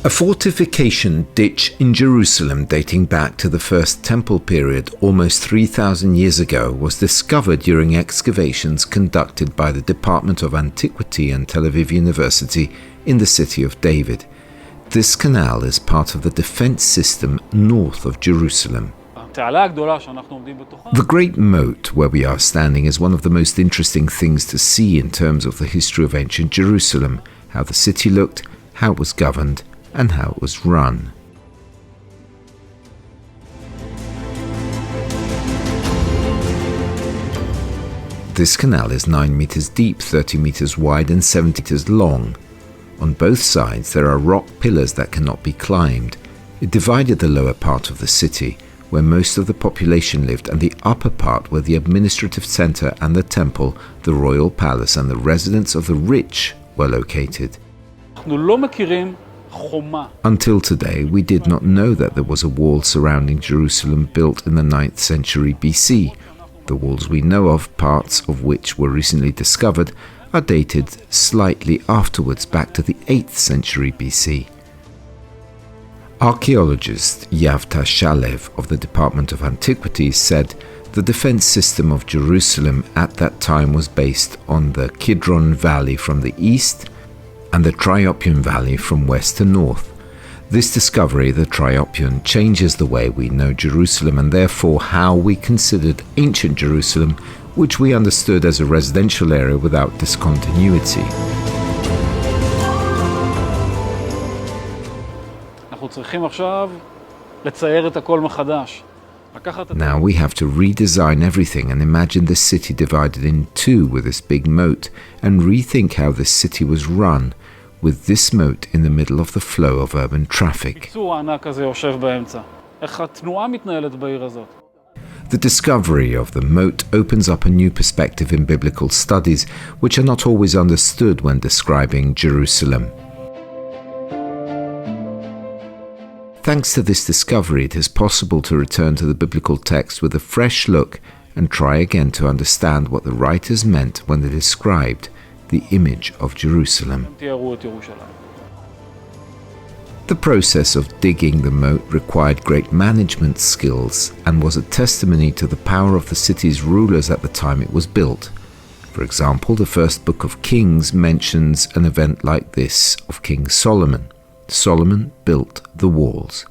A fortification ditch in Jerusalem dating back to the First Temple period almost 3,000 years ago was discovered during excavations conducted by the Department of Antiquities and Tel Aviv University in the city of David. This canal is part of the defense system north of Jerusalem. The Great Moat, where we are standing, is one of the most interesting things to see in terms of the history of ancient Jerusalem, how the city looked, how it was governed, and how it was run. This canal is 9 meters deep, 30 meters wide and 70 meters long. On both sides there are rock pillars that cannot be climbed. It divided the lower part of the city, where most of the population lived, and the upper part where the administrative center and the temple, the royal palace and the residence of the rich were located. Until today, we did not know that there was a wall surrounding Jerusalem built in the 9th century BC. The walls we know of, parts of which were recently discovered, are dated slightly afterwards back to the 8th century BC. Archaeologist Yavta Shalev of the Department of Antiquities said the defense system of Jerusalem at that time was based on the Kidron Valley from the east and the Triopian Valley from west to north. This discovery, the Triopian, changes the way we know Jerusalem and therefore how we considered ancient Jerusalem, which we understood as a residential area without discontinuity. Now we have to redesign everything and imagine the city divided in two with this big moat and rethink how this city was run with this moat in the middle of the flow of urban traffic. The discovery of the moat opens up a new perspective in biblical studies, which are not always understood when describing Jerusalem. Thanks to this discovery, it is possible to return to the biblical text with a fresh look and try again to understand what the writers meant when they described the image of Jerusalem. The process of digging the moat required great management skills and was a testimony to the power of the city's rulers at the time it was built. For example, the first book of Kings mentions an event like this of King Solomon. Solomon built the walls.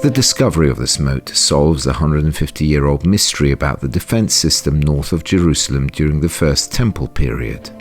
The discovery of this moat solves the 150-year-old mystery about the defense system north of Jerusalem during the First Temple period.